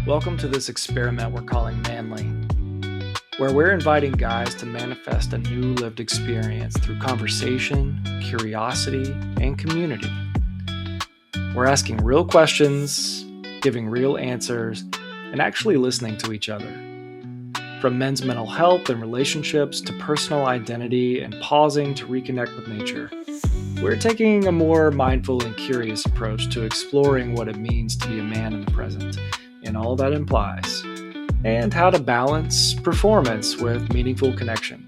Welcome to this experiment we're calling Manly, where we're inviting guys to manifest a new lived experience through conversation, curiosity, and community. We're asking real questions, giving real answers, and actually listening to each other. From men's mental health and relationships to personal identity and pausing to reconnect with nature, we're taking a more mindful and curious approach to exploring what it means to be a man in the present and all that implies, and how to balance performance with meaningful connection.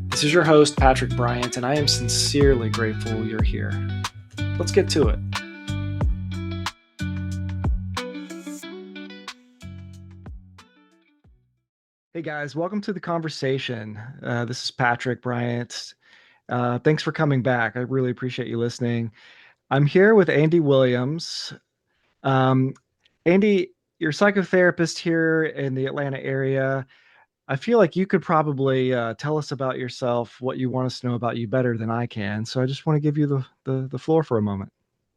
This is your host, Patrick Bryant, and I am sincerely grateful you're here. Let's get to it. Hey guys, welcome to the conversation. This is Patrick Bryant. Thanks for coming back. I really appreciate you listening. I'm here with Andy Williams. Andy, you're a psychotherapist here in the Atlanta area. I feel like you could probably tell us about yourself, what you want us to know about you better than I can. So I just want to give you the floor for a moment.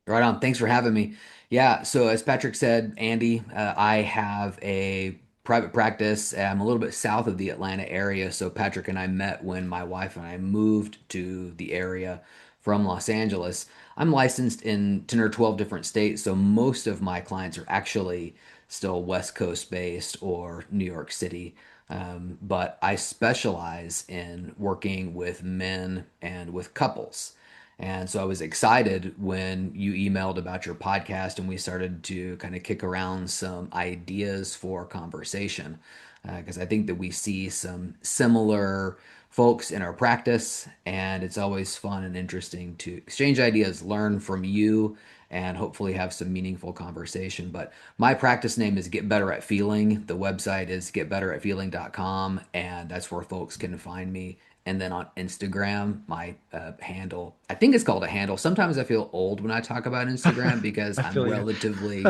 Right on. Thanks for having me. Yeah, so as Patrick said, Andy, I have a private practice. I'm a little bit south of the Atlanta area. So Patrick and I met when my wife and I moved to the area from Los Angeles. I'm licensed in 10 or 12 different states, so most of my clients are actually still West Coast based or New York City. But I specialize in working with men and with couples. And so I was excited when you emailed about your podcast and we started to kind of kick around some ideas for conversation. Because I think that we see some similar folks in our practice, and it's always fun and interesting to exchange ideas, learn from you, and hopefully have some meaningful conversation. But my practice name is Get Better at Feeling. The website is getbetteratfeeling.com, and that's where folks can find me. And then on Instagram, my handle, I think it's called a handle. Sometimes I feel old when I talk about Instagram because I I'm feel you. relatively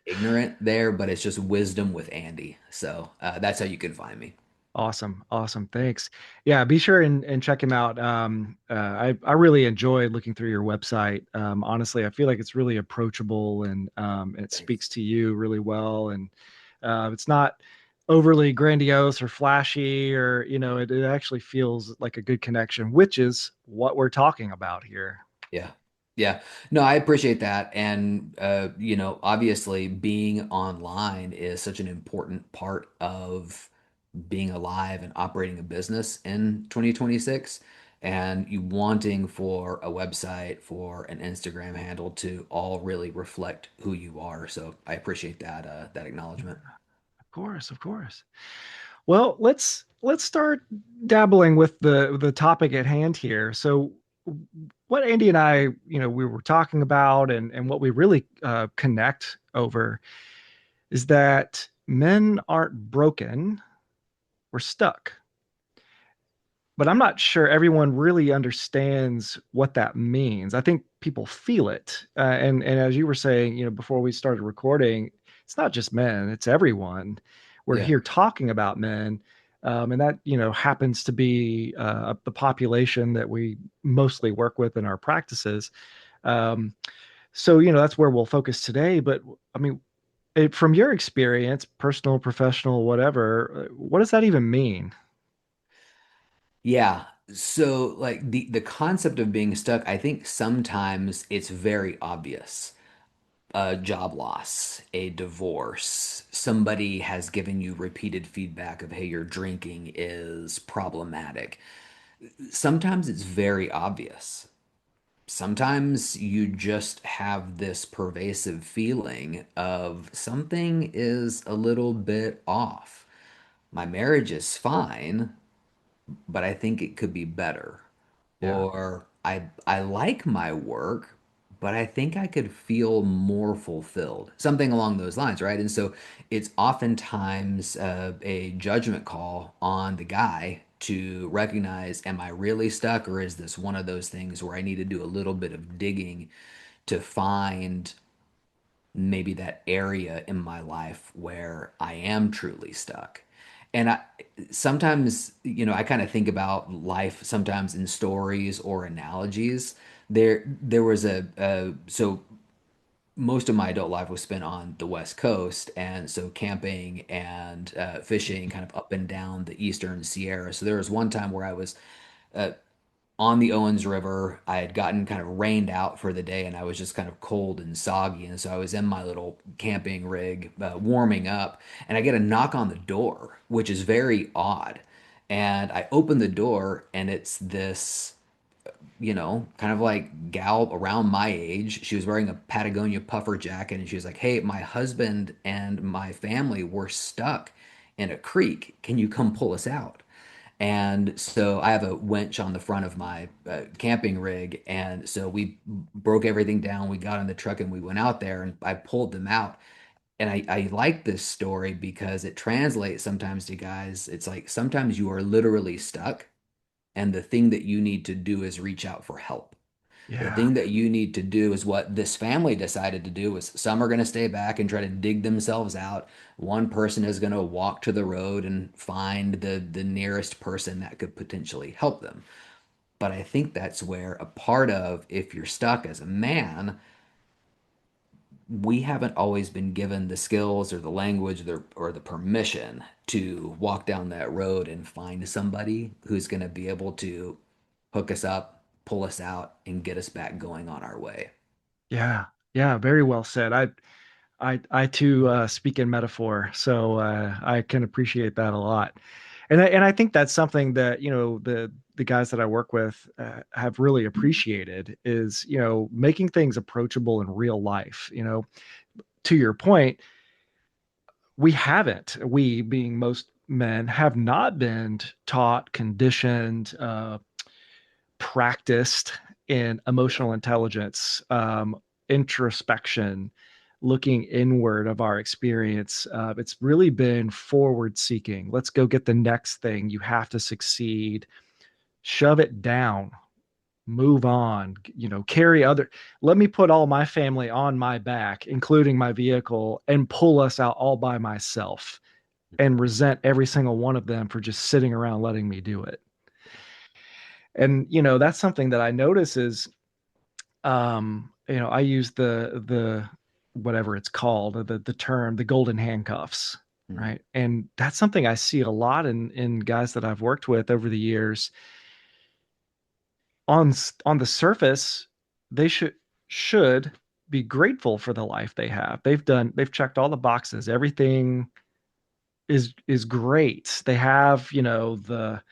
ignorant there, but it's just wisdom with Andy. So that's how you can find me. Awesome. Awesome. Thanks. Yeah, be sure and check him out. I really enjoyed looking through your website. Honestly, I feel like it's really approachable and it Thanks. speaks to you really well. And it's not overly grandiose or flashy or, it actually feels like a good connection, which is what we're talking about here. Yeah. Yeah. No, I appreciate that. And, obviously being online is such an important part of being alive and operating a business in 2026. And you wanting for a website, for an Instagram handle to all really reflect who you are. So I appreciate that acknowledgement. Of course, of course. Well, let's start dabbling with the topic at hand here. So, what Andy and I, we were talking about, and what we really connect over is that men aren't broken; we're stuck. But I'm not sure everyone really understands what that means. I think people feel it, and as you were saying, before we started recording, it's not just men; it's everyone. We're Yeah. here talking about men, and that happens to be the population that we mostly work with in our practices. Um, so that's where we'll focus today. But I mean, from your experience, personal, professional, whatever, what does that even mean? Yeah. So like the concept of being stuck, I think sometimes it's very obvious. A job loss, a divorce, somebody has given you repeated feedback of, hey, your drinking is problematic. Sometimes it's very obvious. Sometimes you just have this pervasive feeling of something is a little bit off. My marriage is fine, but I think it could be better. Yeah. Or I like my work, but I think I could feel more fulfilled. Something along those lines, right? And so it's oftentimes a judgment call on the guy to recognize, am I really stuck, or is this one of those things where I need to do a little bit of digging to find maybe that area in my life where I am truly stuck. And I sometimes, I kind of think about life sometimes in stories or analogies. There was so most of my adult life was spent on the West Coast, and so camping and fishing kind of up and down the Eastern Sierra. So there was one time where I was uh, on the Owens River. I had gotten kind of rained out for the day, and I was just kind of cold and soggy. And so I was in my little camping rig, warming up, and I get a knock on the door, which is very odd. And I open the door, and it's this, kind of like gal around my age. She was wearing a Patagonia puffer jacket, and she was like, "Hey, my husband and my family were stuck in a creek. Can you come pull us out?" And so I have a winch on the front of my camping rig. And so we broke everything down. We got in the truck and we went out there and I pulled them out. And I like this story because it translates sometimes to guys. It's like sometimes you are literally stuck, and the thing that you need to do is reach out for help. The Yeah. thing that you need to do is what this family decided to do is some are going to stay back and try to dig themselves out. One person is going to walk to the road and find the nearest person that could potentially help them. But I think that's where a part of if you're stuck as a man, we haven't always been given the skills or the language or the permission to walk down that road and find somebody who's going to be able to hook us up, pull us out, and get us back going on our way. Yeah. Yeah. Very well said. I too speak in metaphor, so I can appreciate that a lot. And I think that's something that, the guys that I work with have really appreciated is, making things approachable in real life. To your point, we being most men have not been taught, conditioned, practiced in emotional intelligence, introspection, looking inward of our experience. It's really been forward seeking. Let's go get the next thing. You have to succeed. Shove it down. Move on. Carry other. Let me put all my family on my back, including my vehicle, and pull us out all by myself and resent every single one of them for just sitting around letting me do it. And that's something that I notice is I use the whatever it's called, the term, the golden handcuffs, Mm. right? And that's something I see a lot in guys that I've worked with over the years. On the surface, they should be grateful for the life they have. They've checked all the boxes. Everything is great. They have, the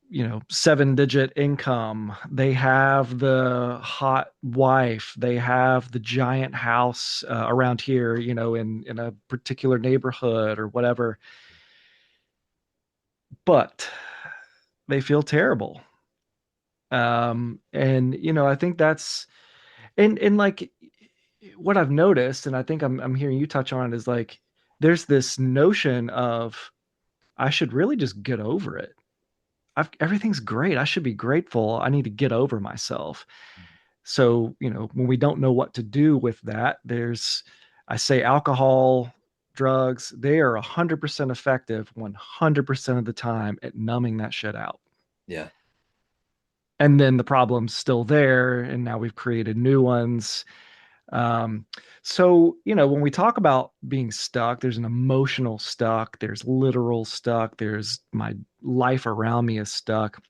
7-digit income. They have the hot wife. They have the giant house around here, in a particular neighborhood or whatever. But they feel terrible. And I think that's and like what I've noticed, and I think I'm hearing you touch on it, is like there's this notion of I should really just get over it. Everything's great. I should be grateful. I need to get over myself. So, when we don't know what to do with that, I say alcohol, drugs, they are 100% effective 100% of the time at numbing that shit out. Yeah. And then the problem's still there. And now we've created new ones. Um, so, when we talk about being stuck, there's an emotional stuck, there's literal stuck, there's my life around me is stuck.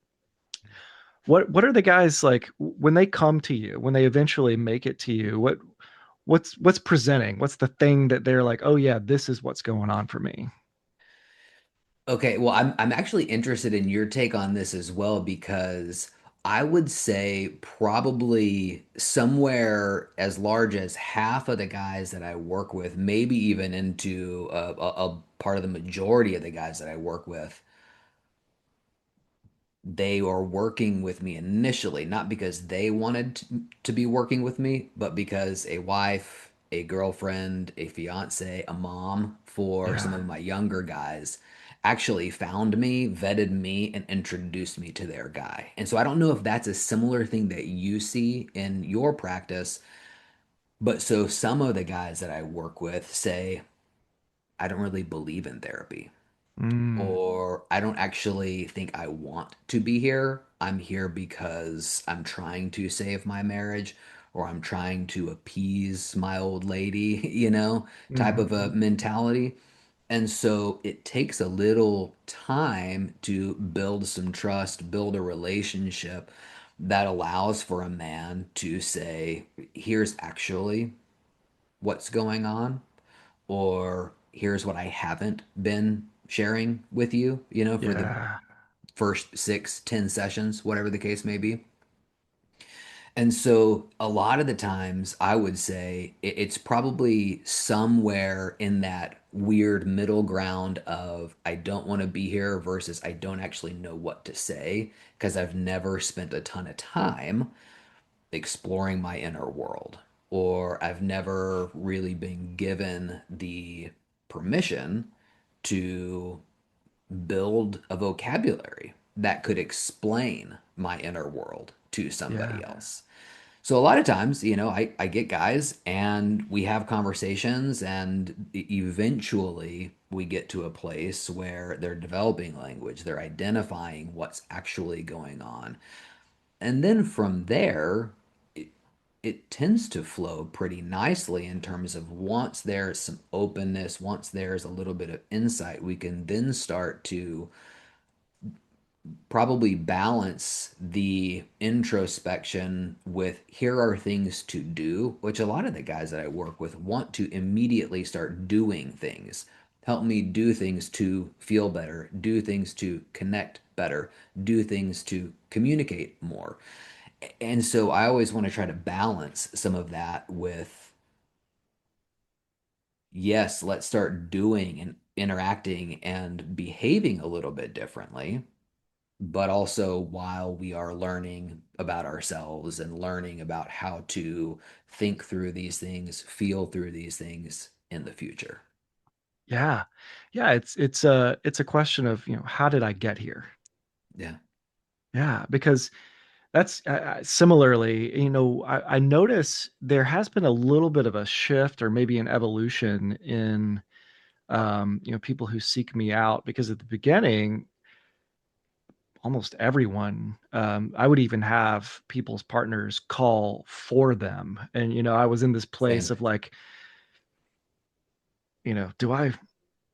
What are the guys like when they come to you, when they eventually make it to you? What's presenting? What's the thing that they're like, "Oh yeah, this is what's going on for me." Okay, well, I'm actually interested in your take on this as well because I would say probably somewhere as large as half of the guys that I work with, maybe even into a part of the majority of the guys that I work with, they are working with me initially, not because they wanted to be working with me, but because a wife, a girlfriend, a fiance, a mom for some Yeah. of my younger guys actually found me, vetted me, and introduced me to their guy. And so I don't know if that's a similar thing that you see in your practice, but so some of the guys that I work with say, I don't really believe in therapy Mm, or I don't actually think I want to be here. I'm here because I'm trying to save my marriage, or I'm trying to appease my old lady, type of a Mhm. mentality. And so it takes a little time to build some trust, build a relationship that allows for a man to say, here's actually what's going on, or here's what I haven't been sharing with you, for the Yeah. first 6, 10 sessions, whatever the case may be. And so a lot of the times I would say it's probably somewhere in that weird middle ground of I don't want to be here versus I don't actually know what to say because I've never spent a ton of time exploring my inner world, or I've never really been given the permission to build a vocabulary that could explain my inner world to Yeah. somebody else. So a lot of times, I get guys and we have conversations, and eventually we get to a place where they're developing language, they're identifying what's actually going on. And then from there, it tends to flow pretty nicely in terms of once there's some openness, once there's a little bit of insight, we can then start to probably balance the introspection with here are things to do, which a lot of the guys that I work with want to immediately start doing things. Help me do things to feel better, do things to connect better, do things to communicate more. And so I always want to try to balance some of that with, yes, let's start doing and interacting and behaving a little bit differently, but also while we are learning about ourselves and learning about how to think through these things, feel through these things in the future. Yeah. Yeah, it's a question of, how did I get here? Yeah. Yeah, because that's similarly, I notice there has been a little bit of a shift or maybe an evolution in people who seek me out, because at the beginning, almost everyone, I would even have people's partners call for them. And, I was in this place Same. of like,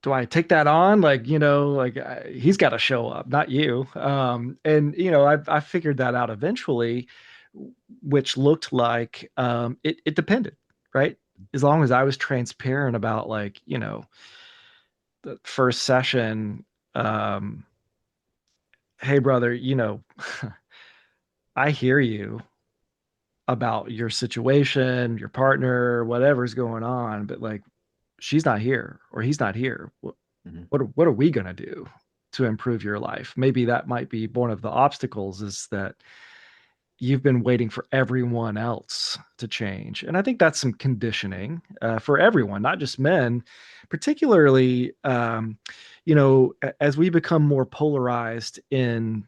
do I take that on? Like, like he's got to show up, not you. And I figured that out eventually, which looked like it depended, right? As long as I was transparent about, like, the first session, um, hey brother, I hear you about your situation, your partner, whatever's going on, but like she's not here or he's not here. Mhm. What are we going to do to improve your life? Maybe that might be one of the obstacles, is that you've been waiting for everyone else to change. And I think that's some conditioning for everyone, not just men, particularly, as we become more polarized in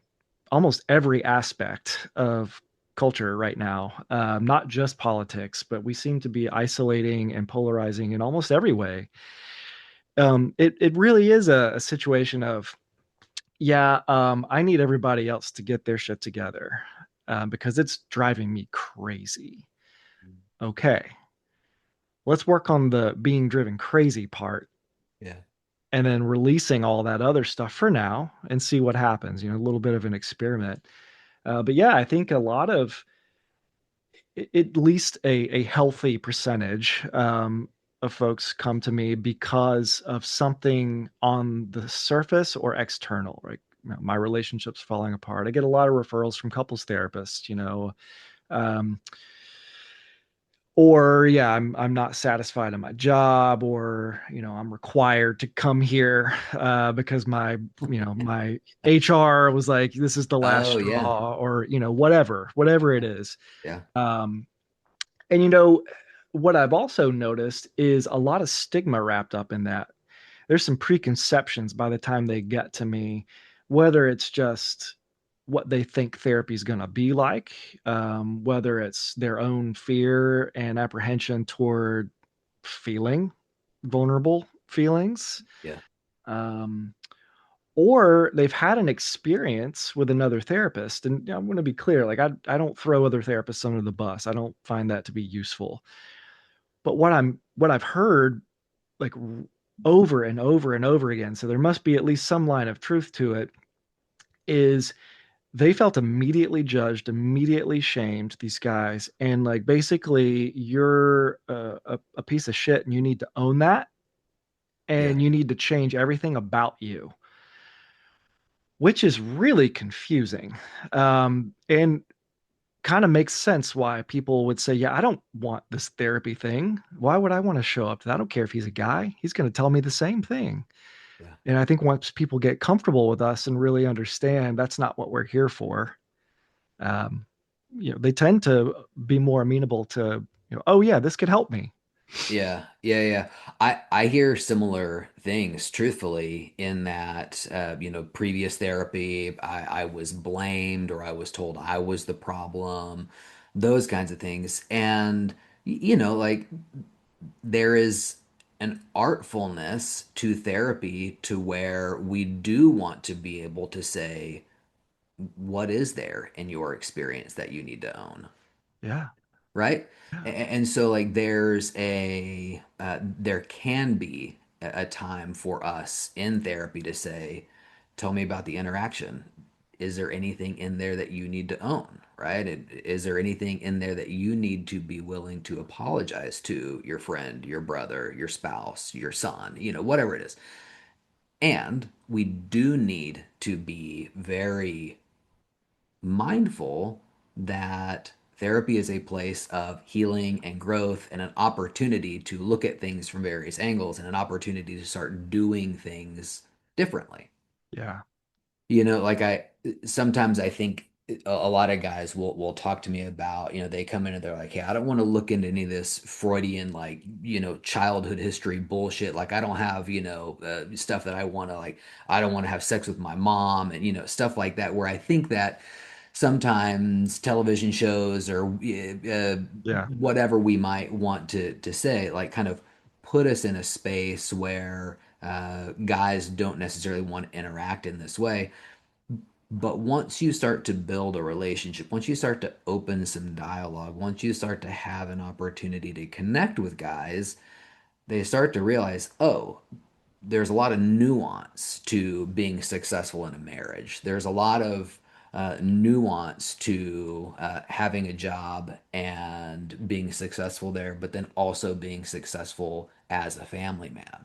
almost every aspect of culture right now, not just politics, but we seem to be isolating and polarizing in almost every way. It really is a situation of, yeah, I need everybody else to get their shit together, because it's driving me crazy. Okay, let's work on the being driven crazy part, Yeah. and then releasing all that other stuff for now and see what happens. A little bit of an experiment. But yeah, I think a lot of, at least a healthy percentage, of folks come to me because of something on the surface or external, right? My relationship's falling apart. I get a lot of referrals from couples therapists, um, or yeah, I'm not satisfied in my job, or I'm required to come here because my HR was like, this is the last Oh, yeah. straw, or whatever it is. Yeah. Um, And what I've also noticed is a lot of stigma wrapped up in that. There's some preconceptions by the time they get to me, whether it's just what they think therapy is going to be like, whether it's their own fear and apprehension toward feeling vulnerable feelings, Yeah. um, or they've had an experience with another therapist. And I'm going to be clear, like I don't throw other therapists under the bus. I don't find that to be useful. But what I've heard like over and over and over again, so there must be at least some line of truth to it, is they felt immediately judged, immediately shamed, these guys, and like basically you're a piece of shit and you need to own that Yeah. and you need to change everything about you, which is really confusing. And kind of makes sense why people would say, yeah, I don't want this therapy thing. Why would I want to show up to that? I don't care if he's a guy, he's going to tell me the same thing. Yeah. And I think once people get comfortable with us and really understand that's not what we're here for, um, they tend to be more amenable to, oh yeah, this could help me. Yeah, yeah, yeah. I hear similar things, truthfully, in that previous therapy, I was blamed or I was told I was the problem, those kinds of things. And like there is an artfulness to therapy to where we do want to be able to say, what is there in your experience that you need to own? Yeah. Right? Yeah. And so like there can be a time for us in therapy to say, tell me about the interaction. Is there anything in there that you need to own, right? Is there anything in there that you need to be willing to apologize to your friend, your brother, your spouse, your son, whatever it is. And we do need to be very mindful that therapy is a place of healing and growth and an opportunity to look at things from various angles and an opportunity to start doing things differently. Yeah. Like sometimes I think a lot of guys will talk to me about, they come in and they're like, "Hey, I don't want to look into any of this Freudian like, childhood history bullshit. Like I don't have, stuff that I want to like I don't want to have sex with my mom and stuff like that where I think that sometimes television shows or Yeah. whatever we might want to say, like kind of put us in a space where guys don't necessarily want to interact in this way. But once you start to build a relationship, once you start to open some dialogue, once you start to have an opportunity to connect with guys, they start to realize, oh, there's a lot of nuance to being successful in a marriage. There's a lot of nuance to having a job and being successful there, but then also being successful as a family man.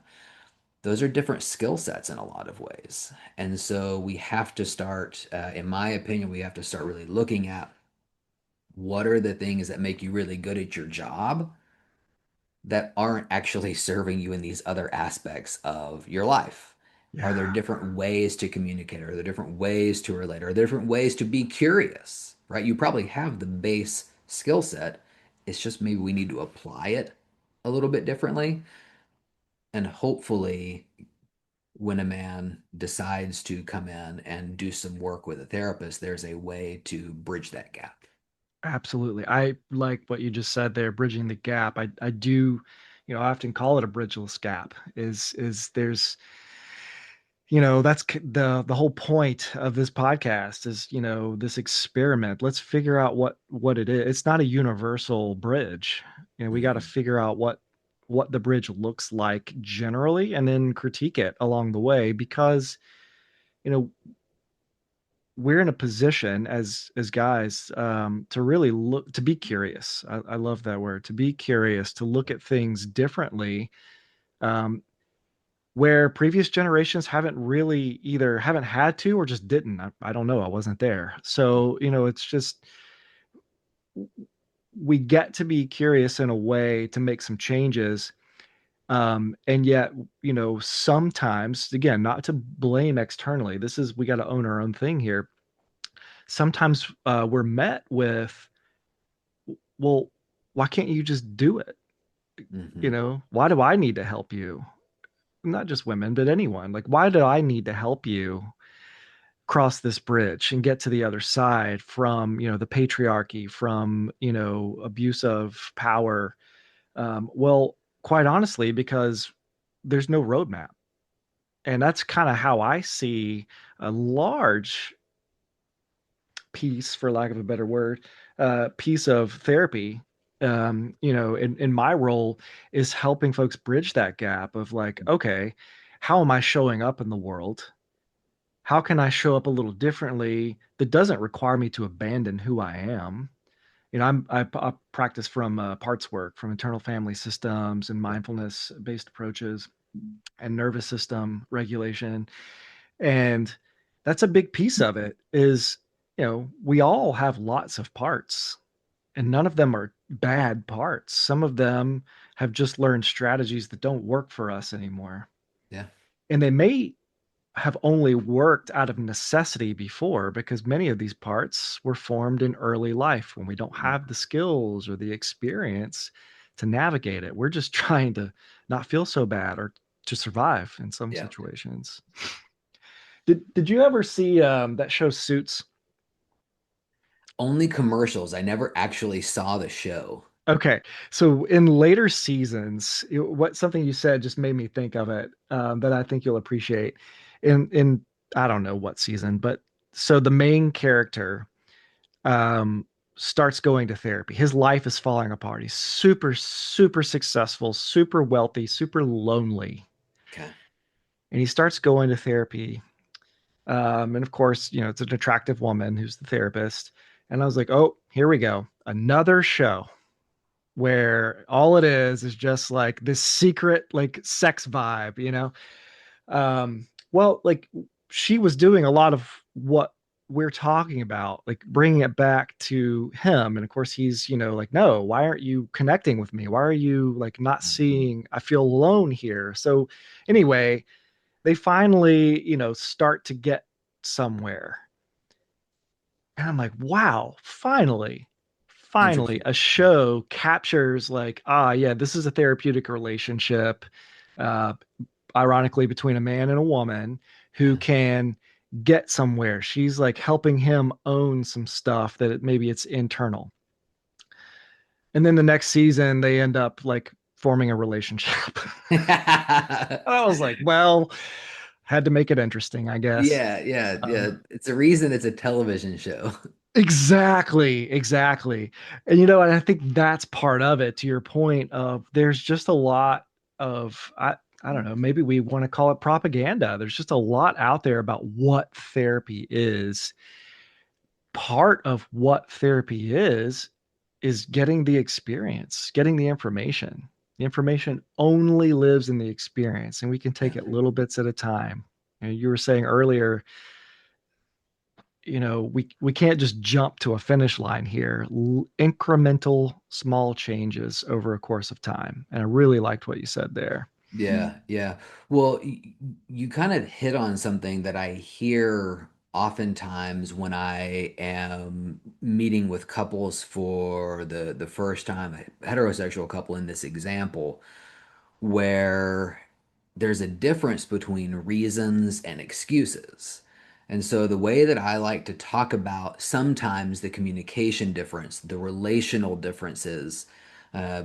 Those are different skill sets in a lot of ways. And so we have to start, in my opinion, we have to start really looking at what are the things that make you really good at your job that aren't actually serving you in these other aspects of your life? Are there Yeah. different ways to communicate? Are there different ways to relate? Are there different ways to be curious? Right? You probably have the base skill set. It's just maybe we need to apply it a little bit differently. And hopefully, when a man decides to come in and do some work with a therapist, there's a way to bridge that gap. Absolutely. I like what you just said there, bridging the gap. I do, I often call it a bridgeless gap. Is there's, that's the whole point of this podcast is, this experiment. Let's figure out what it is. It's not a universal bridge. We got to Mhm. figure out what the bridge looks like generally and then critique it along the way because, you know, we're in a position as guys to really look to be curious. I love that word, to be curious, to look at things differently, um, where previous generations haven't really either haven't had to or just didn't. I don't know. I wasn't there. So, it's just we get to be curious in a way to make some changes. And yet, sometimes, again, not to blame externally, this is, we got to own our own thing here. Sometimes we're met with, well, why can't you just do it? Mhm. Why do I need to help you? Not just women, but anyone. Like, why do I need to help you cross this bridge and get to the other side from, the patriarchy, from, abuse of power? Well, quite honestly, because there's no roadmap. And that's kind of how I see a large piece, for lack of a better word, piece of therapy. In my role is helping folks bridge that gap of like, okay, how am I showing up in the world? How can I show up a little differently that doesn't require me to abandon who I am? I practice from parts work, from internal family systems and mindfulness based approaches and nervous system regulation. And that's a big piece of it is, we all have lots of parts and none of them are bad parts. Some of them have just learned strategies that don't work for us anymore. Yeah. And they may have only worked out of necessity before because many of these parts were formed in early life when we don't have the skills or the experience to navigate it. We're just trying to not feel so bad or to survive in some Yeah. situations. Did you ever see that show Suits? Only commercials. I never actually saw the show. Okay, so in later seasons, what something you said just made me think of it that I think you'll appreciate. In I don't know what season, but so the main character um, starts going to therapy. His life is falling apart. He's super, super successful, super wealthy, super lonely, Okay. and he starts going to therapy. And of course, it's an attractive woman who's the therapist. And I was like, oh, here we go, another show where all it is just like this secret like sex vibe, well, like she was doing a lot of what we're talking about, like bringing it back to him. And of course he's, like, no, why aren't you connecting with me? Why are you like not Mhm. seeing, I feel alone here. So anyway, they finally, start to get somewhere. And I'm like, wow, finally, Interesting. a show captures like, yeah, this is a therapeutic relationship, uh, ironically, between a man and a woman who Yeah. can get somewhere. She's like helping him own some stuff that maybe it's internal. And then the next season, they end up like forming a relationship. I was like, well, had to make it interesting, I guess. Yeah, yeah, yeah. Um, It's a reason it's a television show. Exactly, exactly. And and I think that's part of it to your point of there's just a lot of I don't know, maybe we want to call it propaganda. There's just a lot out there about what therapy is. Part of what therapy is getting the experience, getting the information. The information only lives in the experience and we can Yeah. take it little bits at a time. You were saying earlier, we can't just jump to a finish line here. Incremental small changes over a course of time. And I really liked what you said there. Yeah, yeah. Well, you kind of hit on something that I hear oftentimes when I am meeting with couples for the first time, a heterosexual couple in this example, where there's a difference between reasons and excuses. And so the way that I like to talk about sometimes the communication difference, the relational differences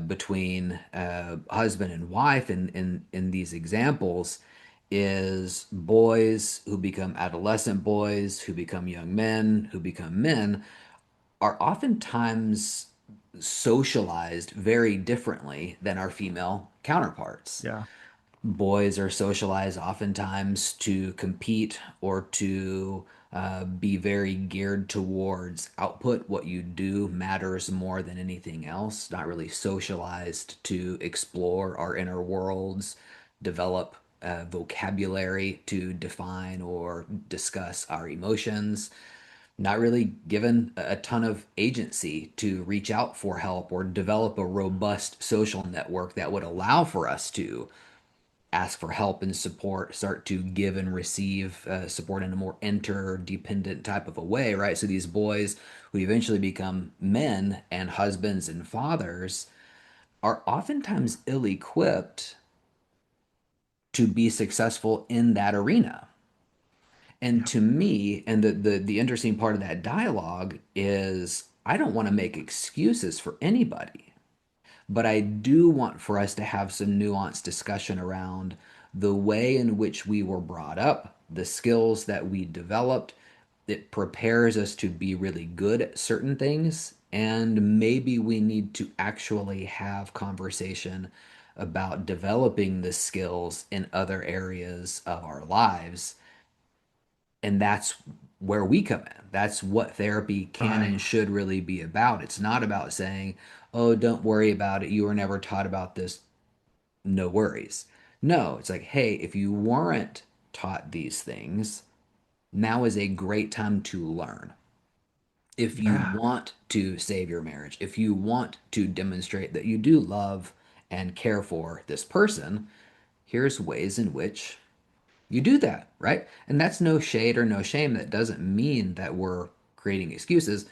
between husband and wife in these examples is boys who become adolescent boys, who become young men, who become men, are oftentimes socialized very differently than our female counterparts. Yeah. Boys are socialized oftentimes to compete or to be very geared towards output. What you do matters more than anything else. Not really socialized to explore our inner worlds, develop vocabulary to define or discuss our emotions, not really given a ton of agency to reach out for help or develop a robust social network that would allow for us to ask for help and support, start to give and receive support in a more interdependent type of a way, right? So these boys who eventually become men and husbands and fathers are oftentimes ill-equipped to be successful in that arena. And Yeah. to me, and the interesting part of that dialogue is I don't want to make excuses for anybody, but I do want for us to have some nuanced discussion around the way in which we were brought up, the skills that we developed, it prepares us to be really good at certain things. And maybe we need to actually have conversation about developing the skills in other areas of our lives. And that's where we come in. That's what therapy can Right. and should really be about. It's not about saying, oh, don't worry about it. You were never taught about this. No worries. No, it's like, hey, if you weren't taught these things, now is a great time to learn. If you Yeah. want to save your marriage, if you want to demonstrate that you do love and care for this person, here's ways in which you do that, right? And that's no shade or no shame. That doesn't mean that we're creating excuses,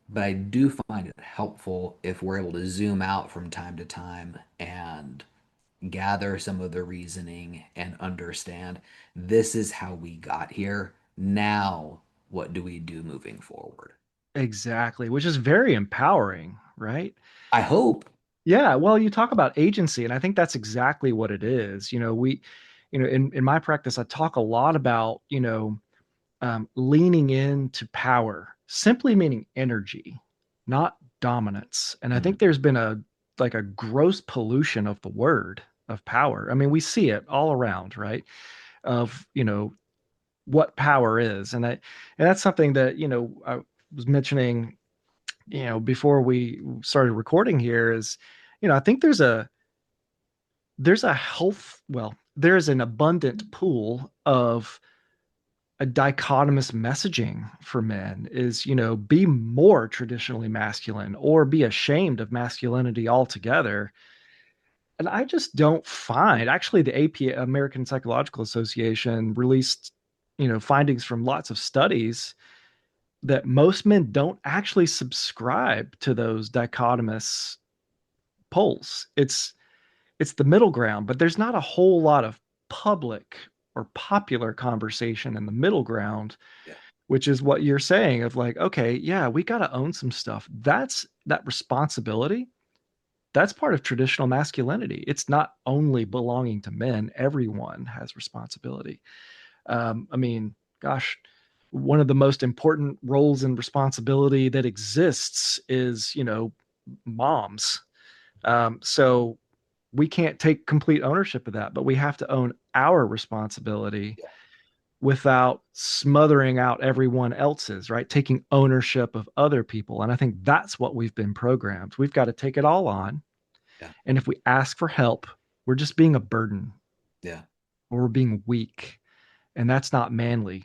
but I do find it helpful if we're able to zoom out from time to time and gather some of the reasoning and understand this is how we got here. Now, what do we do moving forward? Exactly, which is very empowering, right? I hope. Yeah, well, you talk about agency, and I think that's exactly what it is. In my practice, I talk a lot about, leaning into power, simply meaning energy, not dominance. And I think Mm, there's been a gross pollution of the word of power. I mean, we see it all around, right? Of, what power is. And that's something that, I was mentioning, before we started recording here is, I think there's a health, well, there's an abundant pool of a dichotomous messaging for men is, be more traditionally masculine or be ashamed of masculinity altogether. And I just don't find, actually, the AP, American Psychological Association, released, findings from lots of studies that most men don't actually subscribe to those dichotomous poles. It's the middle ground, but there's not a whole lot of public or popular conversation in the middle ground, yeah, which is what you're saying of like, okay, yeah, we got to own some stuff. That's that responsibility. That's part of traditional masculinity. It's not only belonging to men, everyone has responsibility. I mean, gosh, one of the most important roles and responsibility that exists is, moms. So we can't take complete ownership of that, but we have to own our responsibility yeah, without smothering out everyone else's, right? Taking ownership of other people. And I think that's what we've been programmed. We've got to take it all on. yeah, And if we ask for help, we're just being a burden yeah, or we're being weak. And that's not manly.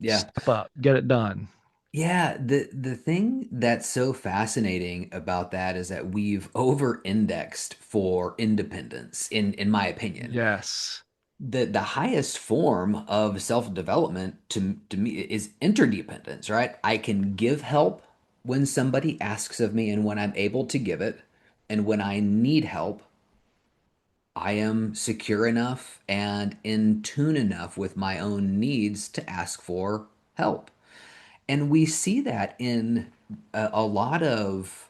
yeah. Step up, get it done. Yeah, the thing that's so fascinating about that is that we've over-indexed for independence, in my opinion. Yes. The highest form of self-development to me is interdependence, right? I can give help when somebody asks of me and when I'm able to give it, and when I need help, I am secure enough and in tune enough with my own needs to ask for help. And we see that in a lot of,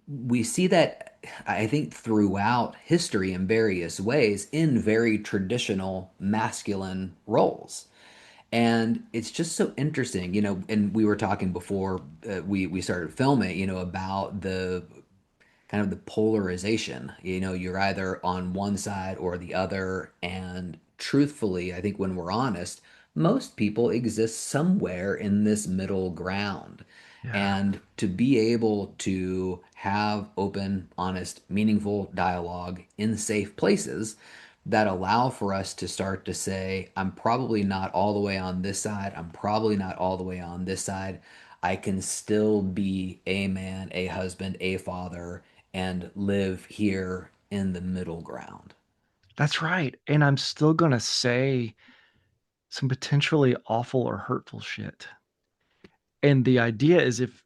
we see that, I think, throughout history in various ways in very traditional masculine roles. And it's just so interesting, and we were talking before we started filming, about the kind of the polarization. You're either on one side or the other. And truthfully, I think when we're honest, most people exist somewhere in this middle ground. Yeah. And to be able to have open, honest, meaningful dialogue in safe places that allow for us to start to say, I'm probably not all the way on this side. I'm probably not all the way on this side. I can still be a man, a husband, a father, and live here in the middle ground. That's right. And I'm still going to say some potentially awful or hurtful shit. And the idea is if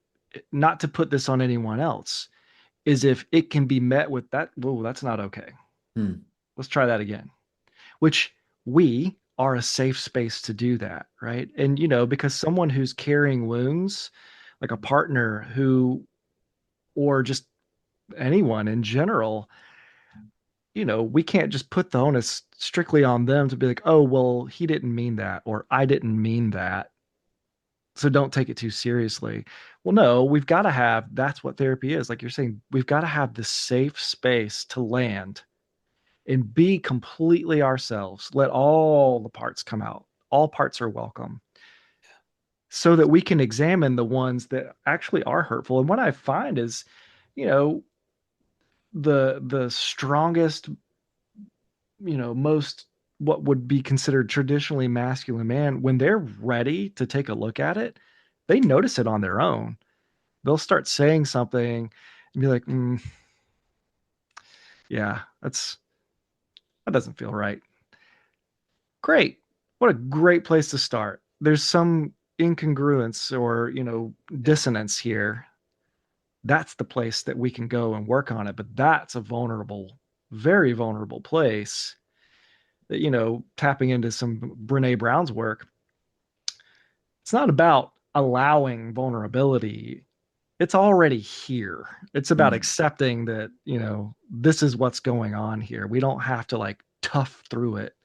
not to put this on anyone else, is if it can be met with that, whoa, that's not okay. Hmm. Let's try that again. Which we are a safe space to do that, right? And because someone who's carrying wounds, like a partner who, or just anyone in general, we can't just put the onus strictly on them to be like, oh, well, he didn't mean that, or I didn't mean that. So don't take it too seriously. Well, no, we've got to have, that's what therapy is. Like you're saying, we've got to have this safe space to land and be completely ourselves. Let all the parts come out. All parts are welcome so that we can examine the ones that actually are hurtful. And what I find is, you know, the strongest, most what would be considered traditionally masculine man, when they're ready to take a look at it, they notice it on their own. They'll start saying something and be like, yeah, that doesn't feel right. Great. What a great place to start. There's some incongruence or, Yeah. dissonance here. That's the place that we can go and work on it. But that's a vulnerable, very vulnerable place that, tapping into some Brene Brown's work, it's not about allowing vulnerability. It's already here. It's about Mhm. accepting that, this is what's going on here. We don't have to like tough through it.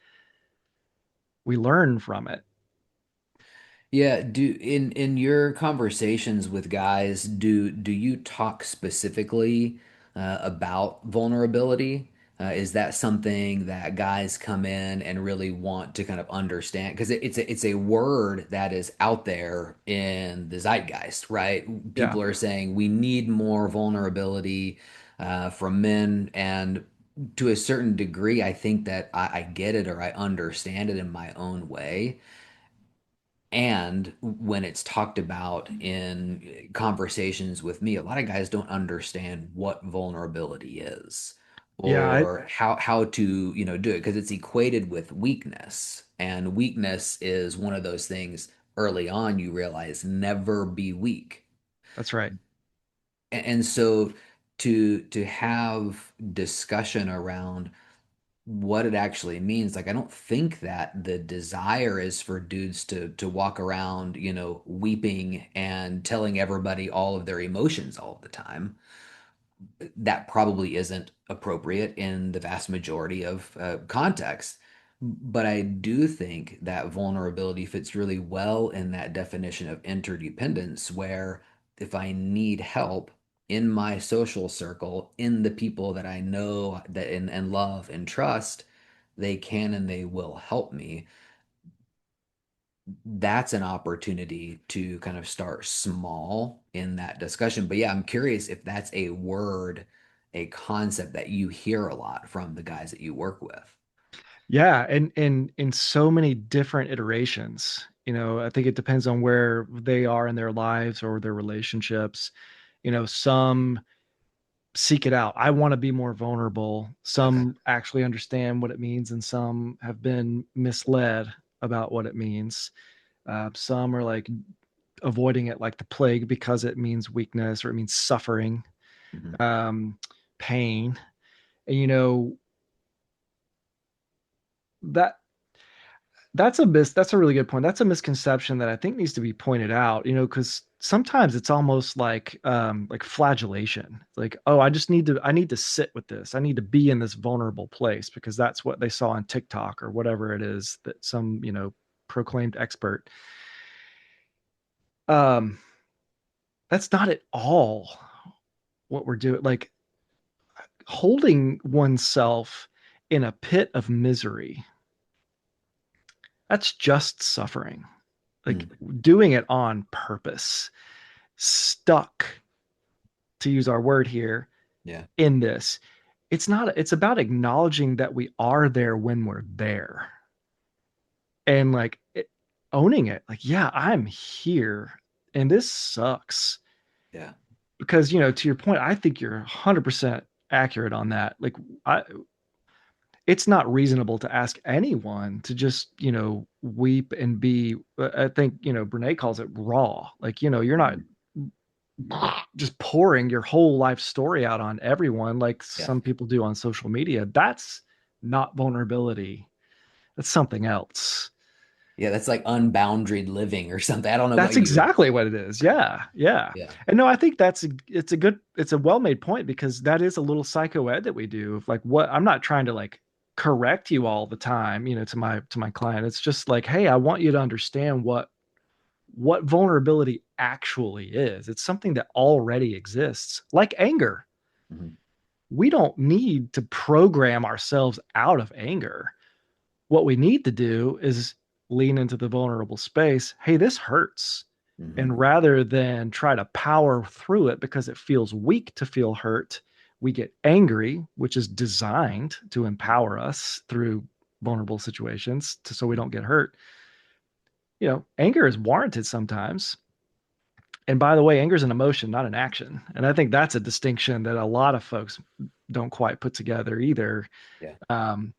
We learn from it. Yeah, in your conversations with guys, do you talk specifically about vulnerability? Is that something that guys come in and really want to kind of understand? Because it's a word that is out there in the zeitgeist, right? Yeah, People are saying we need more vulnerability from men, and to a certain degree, I think that I get it or I understand it in my own way. And when it's talked about in conversations with me, a lot of guys don't understand what vulnerability is yeah, or how to, do it because it's equated with weakness. And weakness is one of those things early on you realize never be weak. that's right. And so to have discussion around what it actually means. Like, I don't think that the desire is for dudes to walk around, weeping and telling everybody all of their emotions all the time. That probably isn't appropriate in the vast majority of contexts. But I do think that vulnerability fits really well in that definition of interdependence, where if I need help in my social circle, in the people that I know that and love and trust, they can and they will help me. That's an opportunity to kind of start small in that discussion. But yeah, I'm curious if that's a word, a concept that you hear a lot from the guys that you work with. Yeah, and in so many different iterations. I think it depends on where they are in their lives or their relationships. Some seek it out. I want to be more vulnerable. Okay. Some actually understand what it means, and some have been misled about what it means. Some are like avoiding it like the plague because it means weakness or it means suffering, Mhm. um, pain. And that that's a really good point. That's a misconception that I think needs to be pointed out, because sometimes it's almost like flagellation. Like, oh, I need to sit with this. I need to be in this vulnerable place because that's what they saw on TikTok or whatever it is that some, proclaimed expert. Um, that's not at all what we're doing. Like holding oneself in a pit of misery, that's just suffering. Like Mm. doing it on purpose, stuck, to use our word here, Yeah. in this. It's not, it's about acknowledging that we are there when we're there and like owning it. Like, yeah, I'm here and this sucks. Yeah. Because, to your point, I think you're 100% accurate on that. Like, I, it's not reasonable to ask anyone to just, weep and be, I think, Brene calls it raw. Like, you're not Mhm. just pouring your whole life story out on everyone like Yeah. some people do on social media. That's not vulnerability. That's something else. Yeah, that's like unboundaried living or something. I don't know That's what you would exactly call what it is. Yeah, yeah. it. Yeah. And no, I think it's a well-made point because that is a little psycho ed that we do. Of like what I'm not trying to like correct you all the time, to my client. It's just like, hey, I want you to understand what vulnerability actually is. It's something that already exists, like anger. Mhm. We don't need to program ourselves out of anger. What we need to do is lean into the vulnerable space. Hey, this hurts. Mhm. And rather than try to power through it because it feels weak to feel hurt, we get angry, which is designed to empower us through vulnerable situations so we don't get hurt. Anger is warranted sometimes. And by the way, anger is an emotion, not an action. And I think that's a distinction that a lot of folks don't quite put together either. Yeah. Um,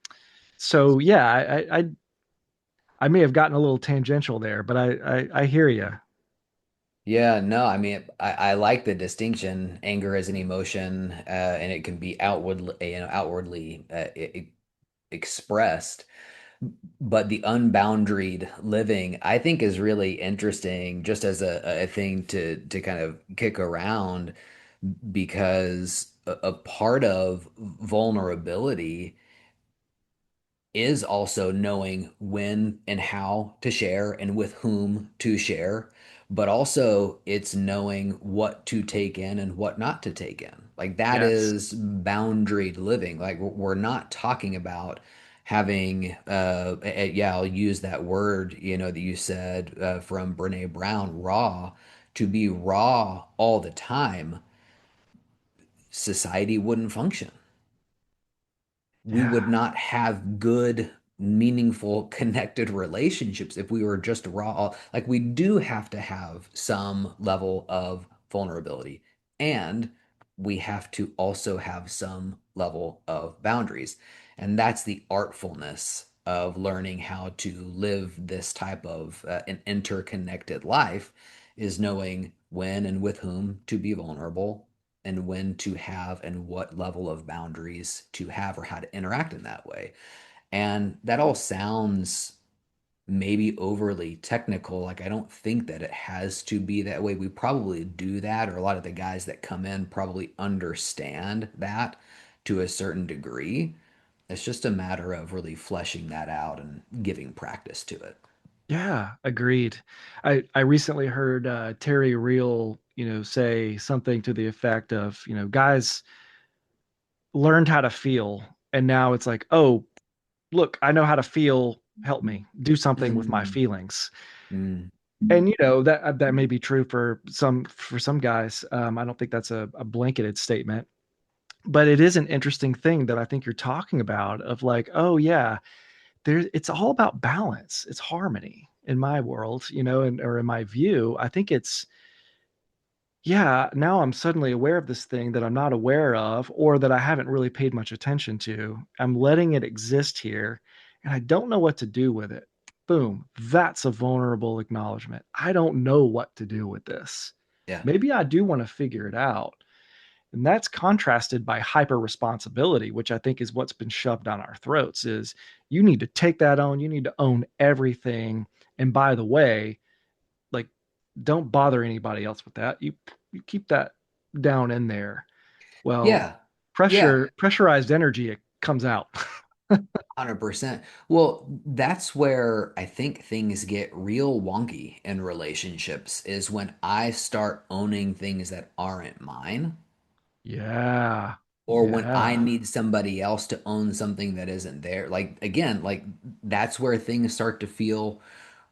so yeah, I may have gotten a little tangential there, but I hear you. Yeah, no, I mean, I like the distinction. Anger is an emotion, and it can be outwardly expressed. But the unboundaried living, I think, is really interesting, just as a thing to kind of kick around, because a part of vulnerability is also knowing when and how to share and with whom to share, but also it's knowing what to take in and what not to take in. Like that Yes. is boundaried living. Like we're not talking about having yeah, I'll use that word, that you said from Brene Brown, raw, to be raw all the time. Society wouldn't function. We Yeah. would not have good, meaningful, connected relationships if we were just raw. Like we do have to have some level of vulnerability, and we have to also have some level of boundaries. And that's the artfulness of learning how to live this type of an interconnected life, is knowing when and with whom to be vulnerable and when to have and what level of boundaries to have or how to interact in that way. And that all sounds maybe overly technical. Like, I don't think that it has to be that way. We probably do that, or a lot of the guys that come in probably understand that to a certain degree. It's just a matter of really fleshing that out and giving practice to it. Yeah, agreed. I recently heard Terry Real, say something to the effect of, guys learned how to feel, and now it's like, oh, look, I know how to feel. Help me do something with my Mm, feelings. mm, And that may be true for some guys. I don't think that's a blanketed statement, but it is an interesting thing that I think you're talking about of like, oh yeah, it's all about balance. It's harmony in my world, and or in my view. I think it's yeah, now I'm suddenly aware of this thing that I'm not aware of or that I haven't really paid much attention to. I'm letting it exist here and I don't know what to do with it. Boom, that's a vulnerable acknowledgement. I don't know what to do with this. yeah. Maybe I do want to figure it out. And that's contrasted by hyper responsibility, which I think is what's been shoved down our throats is you need to take that on, you need to own everything. And by the way, like don't bother anybody else with that. You keep that down in there. Well, Yeah. Yeah. pressurized energy, it comes out. 100%. Well, that's where I think things get real wonky in relationships, is when I start owning things that aren't mine, Yeah. or when I Yeah. need somebody else to own something that isn't there. Like again, like that's where things start to feel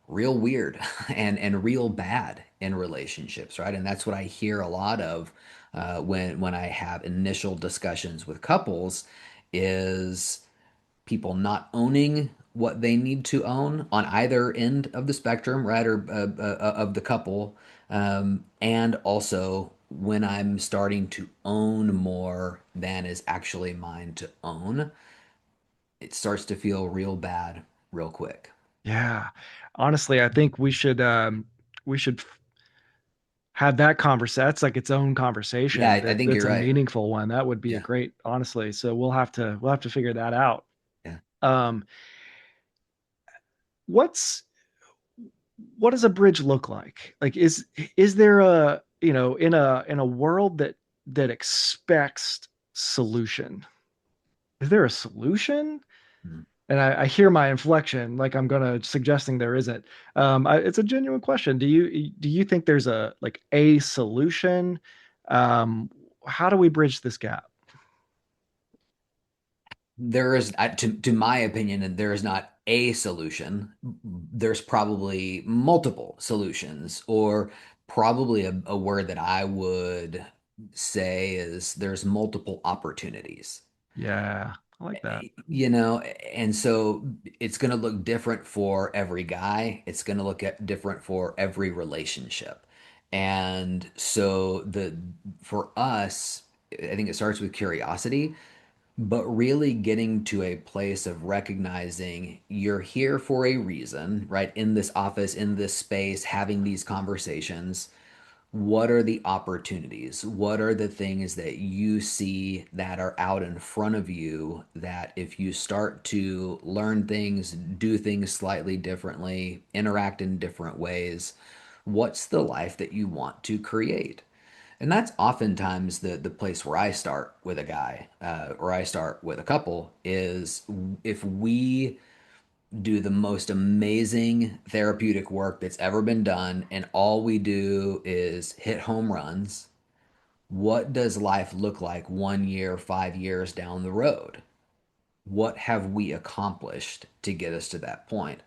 real weird and real bad in relationships, right? And that's what I hear a lot of when I have initial discussions with couples, is people not owning what they need to own on either end of the spectrum, right, or of the couple, and also when I'm starting to own more than is actually mine to own, it starts to feel real bad real quick. Yeah. Honestly, I think we should have that conversation. That's like its own Yeah, conversation. I think That's you're a right. meaningful one. That would be a Yeah, great, honestly. So we'll have to figure that out. yeah. Um, what's what does a bridge look like? Like, is there a, in a world that expects solution, is there a solution? Mm. And I hear my inflection, like I'm gonna suggesting there isn't. It's a genuine question. Do you think there's a like a solution? Um, how do we bridge this gap? There is, to my opinion, and there is not a solution. There's probably multiple solutions, or probably a word that I would say is there's multiple opportunities. Yeah, I like that. And so it's going to look different for every guy. It's going to look different for every relationship. And so for us, I think it starts with curiosity, but really getting to a place of recognizing you're here for a reason, right? In this office, in this space, having these conversations. What are the opportunities? What are the things that you see that are out in front of you that if you start to learn things, do things slightly differently, interact in different ways, what's the life that you want to create? And that's oftentimes the place where I start with a guy, or I start with a couple, is if we do the most amazing therapeutic work that's ever been done, and all we do is hit home runs. What does life look like 1 year, 5 years down the road? What have we accomplished to get us to that point?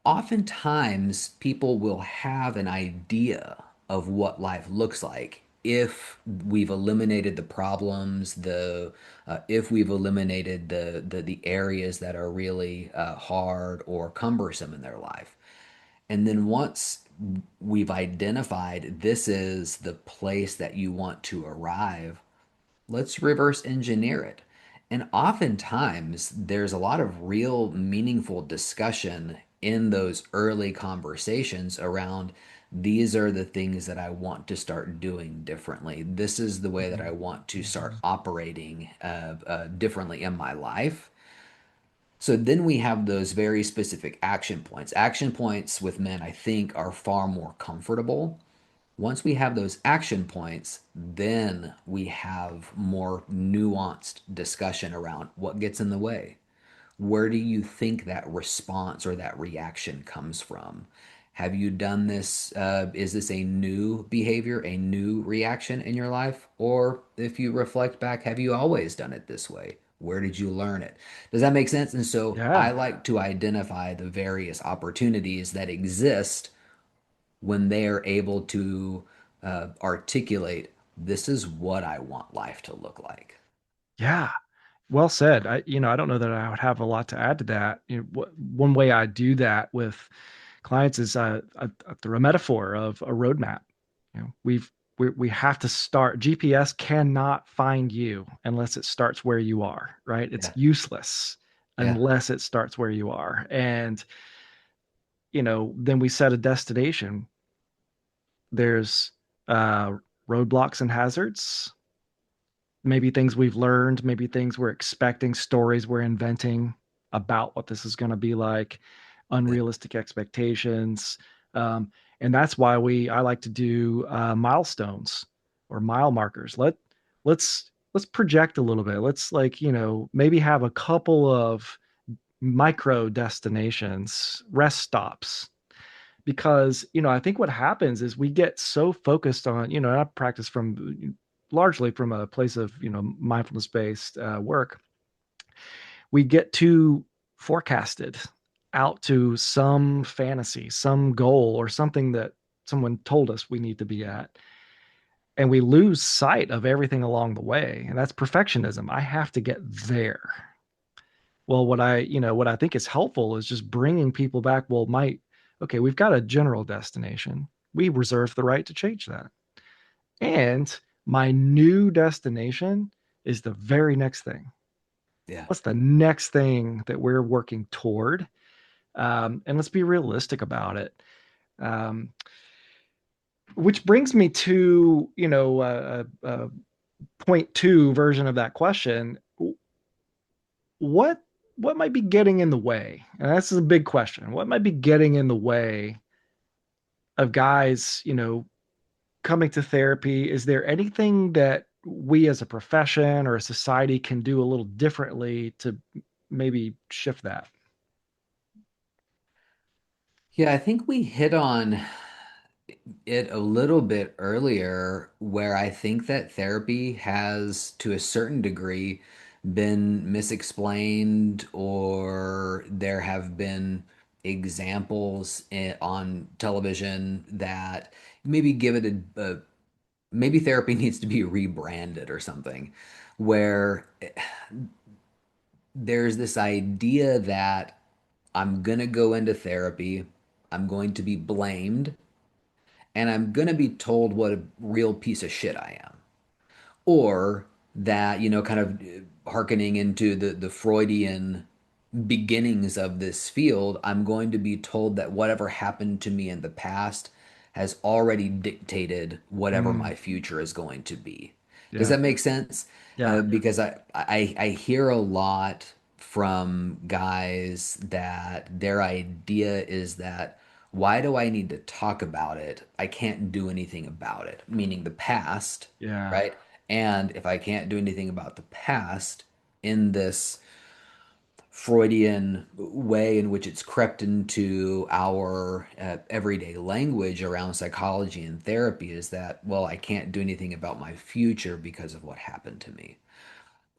Oftentimes people will have an idea of what life looks like if we've eliminated the problems, the if we've eliminated the areas that are really hard or cumbersome in their life. And then once we've identified this is the place that you want to arrive, let's reverse engineer it. And oftentimes, there's a lot of real meaningful discussion in those early conversations around these are the things that I want to start doing differently. This is the way that I Mhm. want to start Mhm. operating differently in my life. So then we have those very specific action points. Action points with men, I think, are far more comfortable. Once we have those action points, then we have more nuanced discussion around what gets in the way. Where do you think that response or that reaction comes from? Have you done this? Is this a new behavior, a new reaction in your life? Or if you reflect back, have you always done it this way? Where did you learn it? Does that make sense? And so I Yeah. like to identify the various opportunities that exist when they are able to articulate, this is what I want life to look like. Yeah. Well said. I don't know that I would have a lot to add to that. One way I do that with clients is through a metaphor of a roadmap. We have to start. GPS cannot find you unless it starts where you are, right? It's Yeah, useless yeah, unless it starts where you are. And, then we set a destination. There's uh, roadblocks and hazards, maybe things we've learned, maybe things we're expecting, stories we're inventing about what this is going to be like, yeah, unrealistic expectations. Um, and that's why I like to do milestones or mile markers. Let's project a little bit. Let's like, maybe have a couple of micro destinations, rest stops, because I think what happens is we get so focused on, I practice from largely from a place of mindfulness based work. We get too forecasted out to some fantasy, some goal, or something that someone told us we need to be at, and we lose sight of everything along the way, and that's perfectionism. I have to get there. Well, what I think is helpful is just bringing people back. Well, okay, we've got a general destination. We reserve the right to change that. And my new destination is the very next thing. yeah, What's the next thing that we're working toward? And let's be realistic about it. Um, which brings me to, point two version of that question. What what might be getting in the way? And that's a big question. What might be getting in the way of guys, coming to therapy, is there anything that we as a profession or a society can do a little differently to maybe shift that? Yeah, I think we hit on it a little bit earlier, where I think that therapy has, to a certain degree, been misexplained, or there have been examples on television that maybe give it maybe therapy needs to be rebranded or something, where there's this idea that I'm going to go into therapy, I'm going to be blamed, and I'm going to be told what a real piece of shit I am. Or that, kind of hearkening into the Freudian beginnings of this field, I'm going to be told that whatever happened to me in the past has already dictated whatever Mm, my future is going to be. Does yeah. that make sense? Yeah. Because I hear a lot from guys that their idea is that, why do I need to talk about it? I can't do anything about it, meaning the past, Yeah. right? And if I can't do anything about the past in this Freudian way in which it's crept into our everyday language around psychology and therapy, is that, well, I can't do anything about my future because of what happened to me.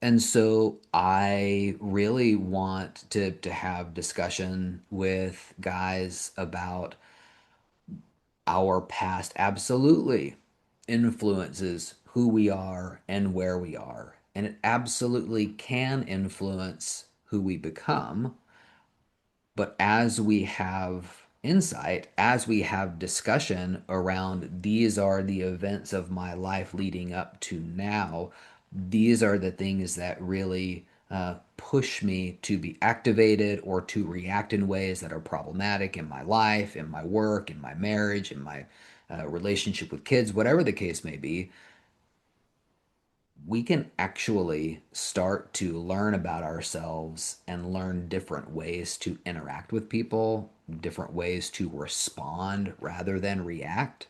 And so I really want to have discussion with guys about our past absolutely influences who we are and where we are. And it absolutely can influence who we become. But as we have insight, as we have discussion around, these are the events of my life leading up to now, these are the things that really push me to be activated or to react in ways that are problematic in my life, in my work, in my marriage, in my relationship with kids, whatever the case may be, we can actually start to learn about ourselves and learn different ways to interact with people, different ways to respond rather than react.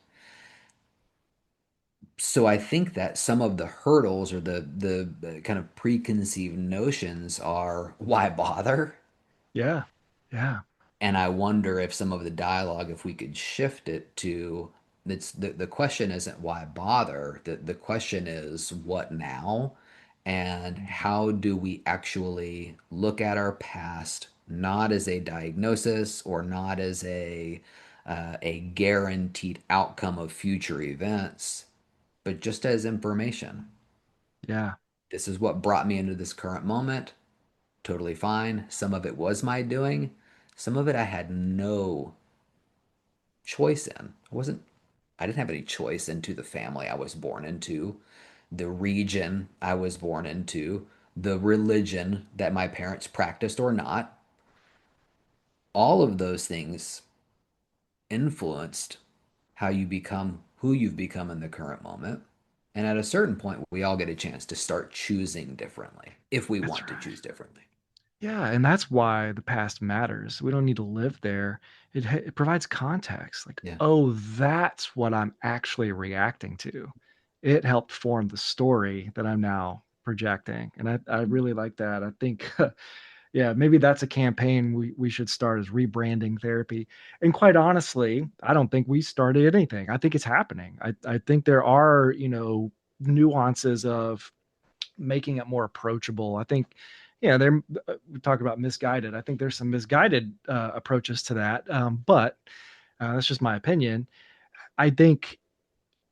So I think that some of the hurdles, or the kind of preconceived notions, are, why bother? Yeah. Yeah. And I wonder if some of the dialogue, if we could shift it to, it's the question isn't why bother. The question is, what now? And how do we actually look at our past, not as a diagnosis or not as a guaranteed outcome of future events, but just as information. Yeah. This is what brought me into this current moment. Totally fine. Some of it was my doing. Some of it I had no choice in. I didn't have any choice into the family I was born into, the region I was born into, the religion that my parents practiced or not. All of those things influenced how you become who you've become in the current moment. And at a certain point, we all get a chance to start choosing differently if we That's want to right. choose differently. Yeah, and that's why the past matters. We don't need to live there. It provides context. Like, Yeah. oh, that's what I'm actually reacting to. It helped form the story that I'm now projecting. And I really like that. I think yeah, maybe that's a campaign we should start, as rebranding therapy. And quite honestly, I don't think we started anything. I think it's happening. I think there are, nuances of making it more approachable. I think, yeah, there we talk about misguided. I think there's some misguided approaches to that, but that's just my opinion. I think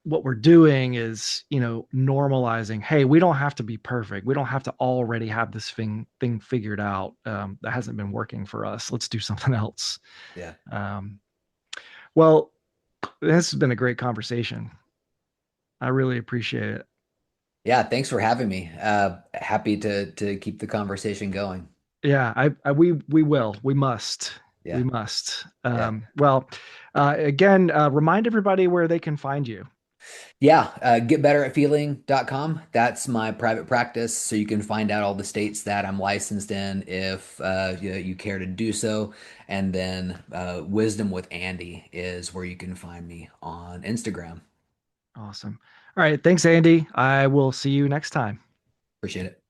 what we're doing is, normalizing. Hey, we don't have to be perfect. We don't have to already have this thing figured out. That hasn't been working for us. Let's do something else. Yeah. Um, well, this has been a great conversation. I really appreciate it. Yeah. Thanks for having me. Happy to keep the conversation going. Yeah, we Yeah. must. Yeah. Well, again, remind everybody where they can find you. Yeah, getbetteratfeeling.com. That's my private practice. So you can find out all the states that I'm licensed in if you care to do so. And then Wisdom with Andy is where you can find me on Instagram. Awesome. All right. Thanks, Andy. I will see you next time. Appreciate it.